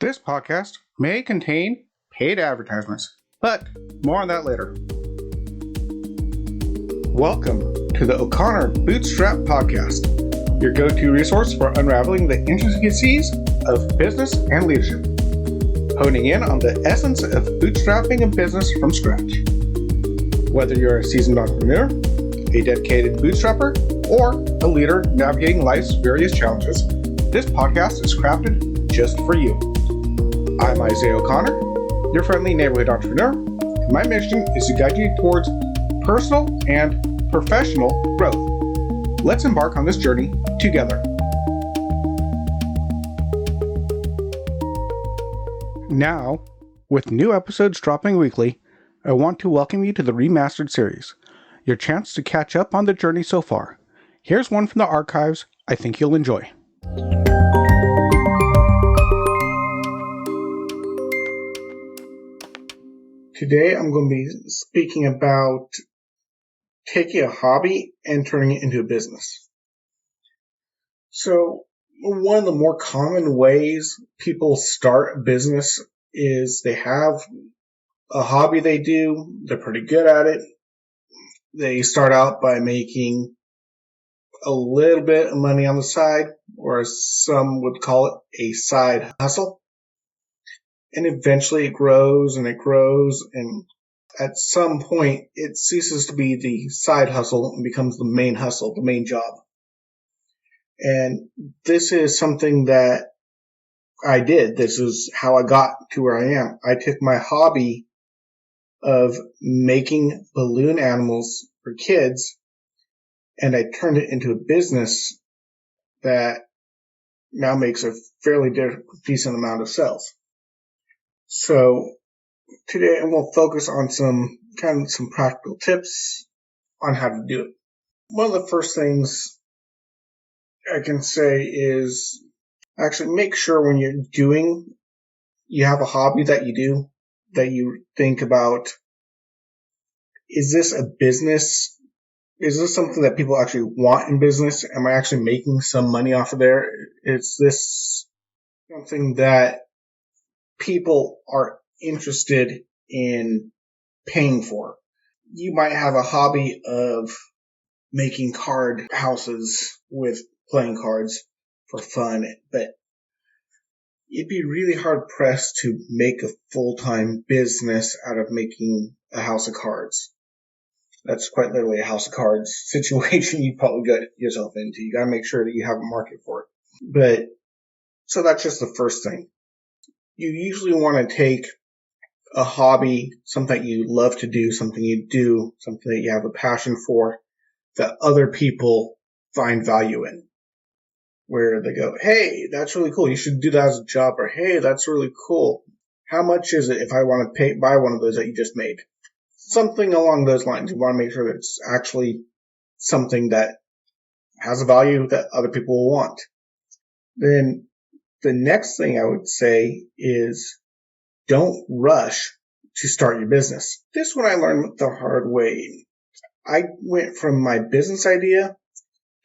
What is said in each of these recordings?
This podcast may contain paid advertisements, but more on that later. Welcome to the O'Connor Bootstrap Podcast, your go-to resource for unraveling the intricacies of business and leadership, honing in on the essence of bootstrapping a business from scratch. Whether you're a seasoned entrepreneur, a dedicated bootstrapper, or a leader navigating life's various challenges, this podcast is crafted just for you. I'm Isaiah O'Connor, your friendly neighborhood entrepreneur, and my mission is to guide you towards personal and professional growth. Let's embark on this journey together. Now, with new episodes dropping weekly, I want to welcome you to the Remastered series, your chance to catch up on the journey so far. Here's one from the archives I think you'll enjoy. Today I'm going to be speaking about taking a hobby and turning it into a business. So one of the more common ways people start a business is they have a hobby they do, they're pretty good at it. They start out by making a little bit of money on the side, or as some would call it, a side hustle. And eventually it grows, and at some point it ceases to be the side hustle and becomes the main hustle, the main job. And this is something that I did. This is how I got to where I am. I took my hobby of making balloon animals for kids, and I turned it into a business that now makes a fairly decent amount of sales. So today I will focus on some practical tips on how to do it. One of the first things I can say is actually make sure when you have a hobby that you do, that you think about, is this a business? Is this something that people actually want in business? Am I actually making some money off of there? Is this something that people are interested in paying for? You might have a hobby of making card houses with playing cards for fun, but you'd be really hard pressed to make a full-time business out of making a house of cards. That's quite literally a house of cards situation you probably got yourself into. You got to make sure that you have a market for it. So that's just the first thing. You usually want to take a hobby, something you love to do, something that you have a passion for, that other people find value in. Where they go, hey, that's really cool. You should do that as a job. Or, hey, that's really cool. How much is it if I want to buy one of those that you just made? Something along those lines. You want to make sure that it's actually something that has a value that other people will want. Then the next thing I would say is don't rush to start your business. This one I learned the hard way. I went from my business idea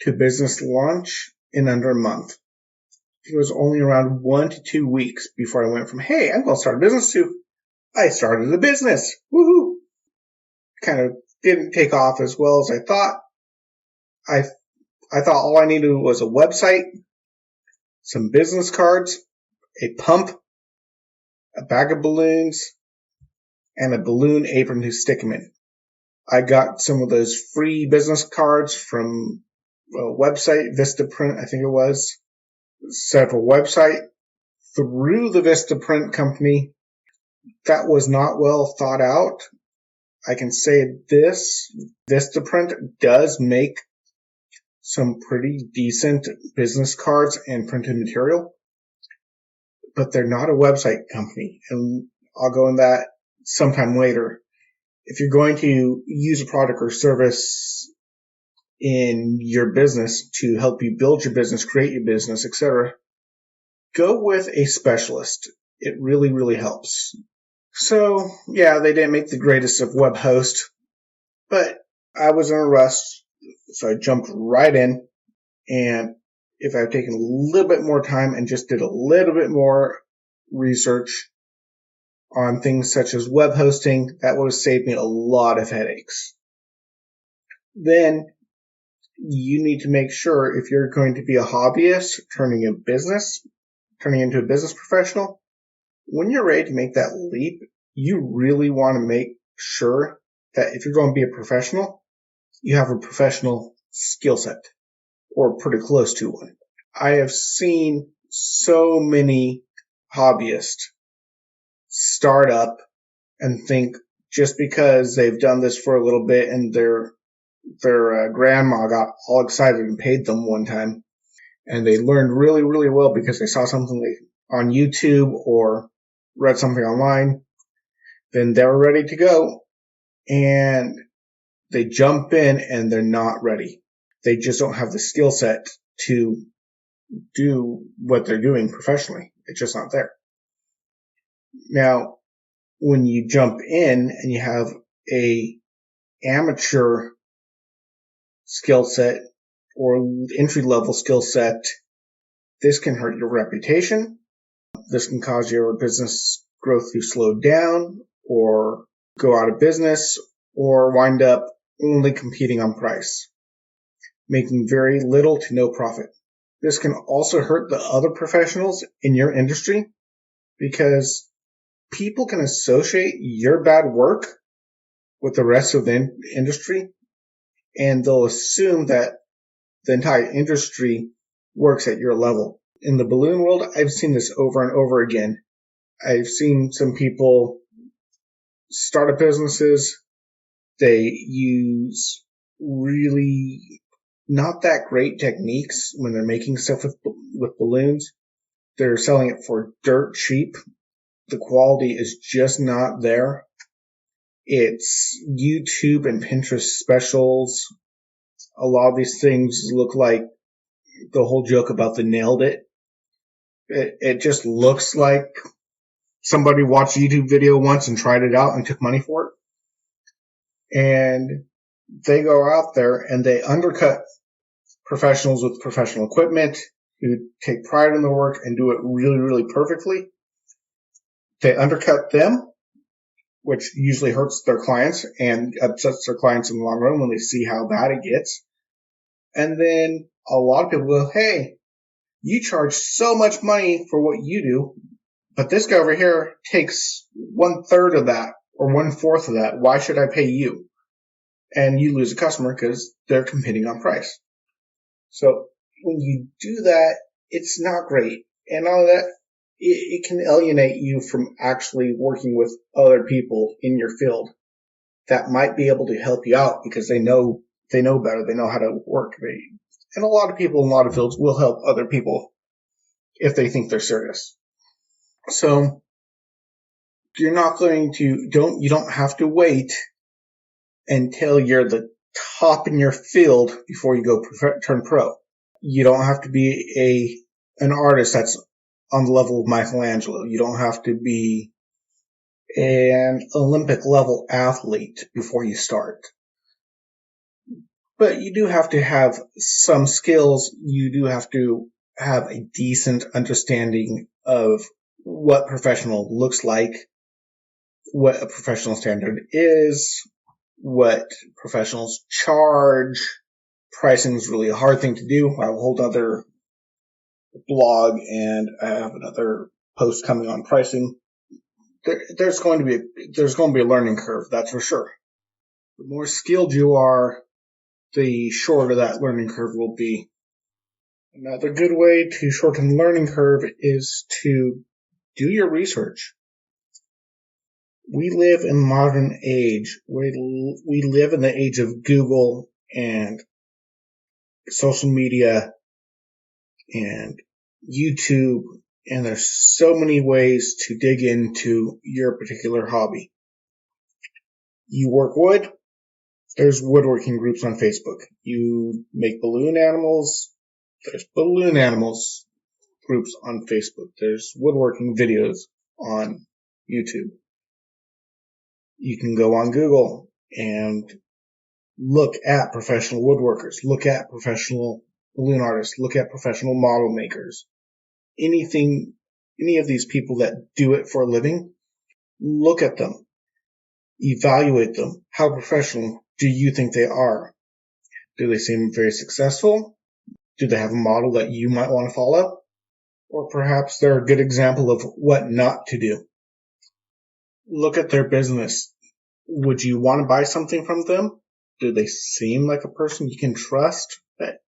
to business launch in under a month. It was only around 1 to 2 weeks before I went from, hey, I'm going to start a business to, I started a business. Woohoo! Kind of didn't take off as well as I thought. I thought all I needed was a website, some business cards, a pump, a bag of balloons, and a balloon apron to stick them in. I got some of those free business cards from a website, Vistaprint, I think it was. Set up a website through the Vistaprint company. That was not well thought out. I can say this, Vistaprint does make some pretty decent business cards and printed material, but they're not a website company, and I'll go in that sometime later. If you're going to use a product or service in your business to help you build your business, create your business, etc., go with a specialist. It really, really helps. So, yeah, they didn't make the greatest of web host, but I was in a rush, so I jumped right in, and if I had taken a little bit more time and just did a little bit more research on things such as web hosting. That would have saved me a lot of headaches. Then you need to make sure if you're going to be a hobbyist turning into a business professional, when you're ready to make that leap, you really want to make sure that if you're going to be a professional, you have a professional skill set or pretty close to one. I have seen so many hobbyists start up and think just because they've done this for a little bit and their grandma got all excited and paid them one time, and they learned really, really well because they saw something on YouTube or read something online, then they're ready to go, and they jump in and they're not ready. They just don't have the skill set to do what they're doing professionally. It's just not there. Now, when you jump in and you have a amateur skill set or entry-level skill set, this can hurt your reputation. This can cause your business growth to slow down or go out of business or wind up only competing on price, making very little to no profit. This can also hurt the other professionals in your industry because people can associate your bad work with the rest of the industry, and they'll assume that the entire industry works at your level. In the balloon world, I've seen this over and over again. I've seen some people start up businesses. They use really not that great techniques when they're making stuff with balloons. They're selling it for dirt cheap. The quality is just not there. It's YouTube and Pinterest specials. A lot of these things look like the whole joke about the nailed it. It just looks like somebody watched a YouTube video once and tried it out and took money for it. And they go out there and they undercut professionals with professional equipment who take pride in their work and do it really, really perfectly. They undercut them, which usually hurts their clients and upsets their clients in the long run when they see how bad it gets. And then a lot of people go, hey, you charge so much money for what you do, but this guy over here takes 1/3 of that or 1/4 of that. Why should I pay you? And you lose a customer because they're competing on price. So when you do that, it's not great. And all of that, it can alienate you from actually working with other people in your field that might be able to help you out because they know better. They know how to work. And a lot of people in a lot of fields will help other people if they think they're serious. So you don't have to wait until you're the top in your field before you go turn pro. You don't have to be an artist that's on the level of Michelangelo. You don't have to be an Olympic level athlete before you start. But you do have to have some skills. You do have to have a decent understanding of what professional looks like, what a professional standard is, what professionals charge. Pricing is really a hard thing to do. I have a whole other blog and I have another post coming on pricing. There's going to be a learning curve, that's for sure. The more skilled you are, the shorter that learning curve will be. Another good way to shorten the learning curve is to do your research. We live in modern age. We live in the age of Google and social media and YouTube, and there's so many ways to dig into your particular hobby. You work wood, there's woodworking groups on Facebook. You make balloon animals, there's balloon animals groups on Facebook. There's woodworking videos on YouTube. You can go on Google and look at professional woodworkers, look at professional balloon artists, look at professional model makers. Anything any of these people that do it for a living, look at them, evaluate them. How professional do you think they are? Do they seem very successful? Do they have a model that you might want to follow? Or perhaps they're a good example of what not to do. Look at their business. Would you want to buy something from them? Do they seem like a person you can trust that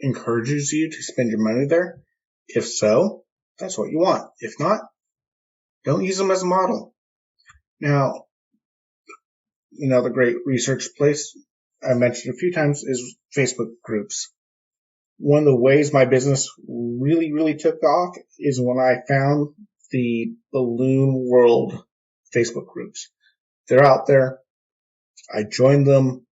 encourages you to spend your money there? If so, that's what you want. If not, don't use them as a model. Now, another great research place I mentioned a few times is Facebook groups. One of the ways my business really took off is when I found the Balloon World Facebook groups. They're out there. I joined them.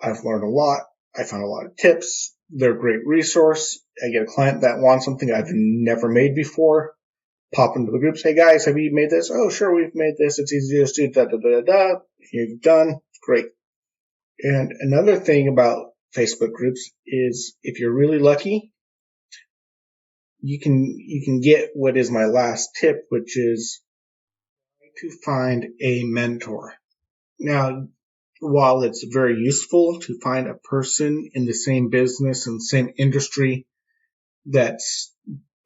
I've learned a lot. I found a lot of tips. They're a great resource. I get a client that wants something I've never made before. Pop into the groups. Hey guys, have you made this? Oh, sure, we've made this. It's easy to just do da-da-da-da. You're done. Great. And another thing about Facebook groups is if you're really lucky, you can get what is my last tip, which is to find a mentor. Now, while it's very useful to find a person in the same business and same industry that's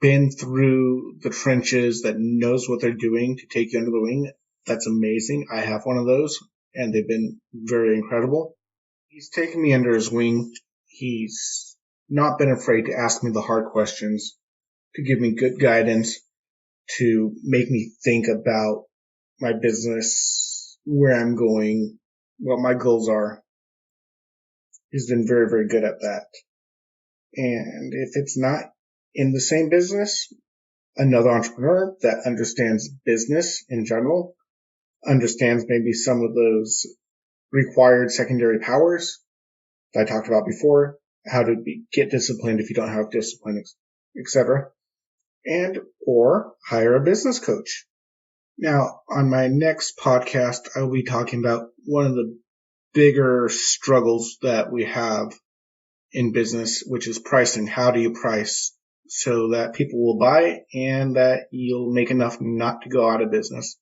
been through the trenches, that knows what they're doing to take you under the wing, that's amazing. I have one of those, and they've been very incredible. He's taken me under his wing. He's not been afraid to ask me the hard questions, to give me good guidance, to make me think about my business, where I'm going, what my goals are. He's been very good at that. And if it's not in the same business, another entrepreneur that understands business in general, understands maybe some of those required secondary powers that I talked about before, how to get disciplined if you don't have discipline, etc. And or hire a business coach. Now, on my next podcast, I will be talking about one of the bigger struggles that we have in business, which is pricing. How do you price so that people will buy and that you'll make enough not to go out of business?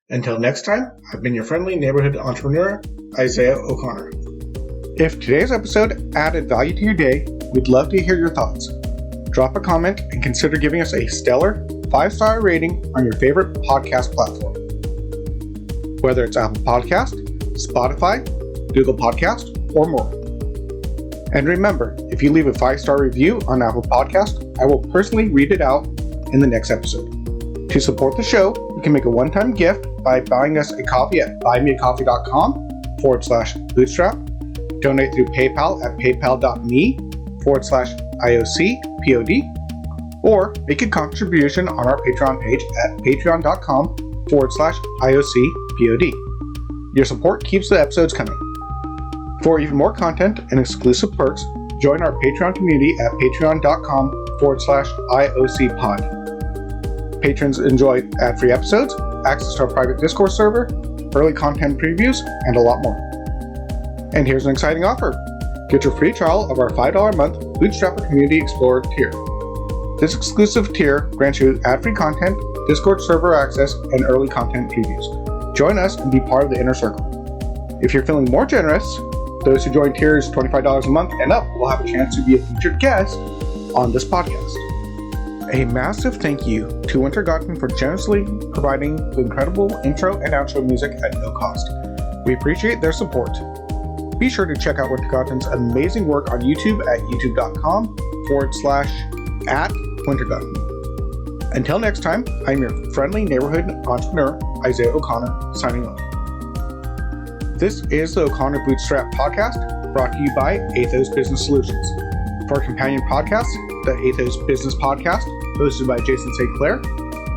Until next time, I've been your friendly neighborhood entrepreneur, Isaiah O'Connor. If today's episode added value to your day, we'd love to hear your thoughts. Drop a comment and consider giving us a stellar 5-star rating on your favorite podcast platform. Whether it's Apple Podcast, Spotify, Google Podcast, or more. And remember, if you leave a 5-star review on Apple Podcast, I will personally read it out in the next episode. To support the show, you can make a one-time gift by buying us a coffee at buymeacoffee.com/bootstrap, donate through PayPal at paypal.me/IOCPOD, or make a contribution on our Patreon page at patreon.com/IOCPOD. Your support keeps the episodes coming. For even more content and exclusive perks, join our Patreon community at patreon.com/IOCPod. Patrons enjoy ad-free episodes, access to our private Discord server, early content previews, and a lot more. And here's an exciting offer. Get your free trial of our $5 a month Bootstrapper Community Explorer tier. This exclusive tier grants you ad-free content, Discord server access, and early content previews. Join us and be part of the inner circle. If you're feeling more generous, those who join tiers $25 a month and up will have a chance to be a featured guest on this podcast. A massive thank you to Wintergatan for generously providing the incredible intro and outro music at no cost. We appreciate their support. Be sure to check out Wintergatan's amazing work on YouTube at youtube.com/@Wintergatan. Until next time, I'm your friendly neighborhood entrepreneur, Isaiah O'Connor, signing off. This is the O'Connor Bootstrap Podcast, brought to you by Athos Business Solutions. For our companion podcast, the Athos Business Podcast, hosted by Jason St. Clair,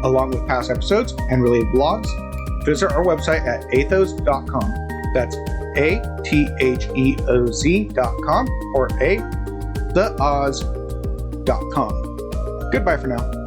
along with past episodes and related blogs, visit our website at athos.com. That's ATHEOZ.com or theoz.com. Goodbye for now.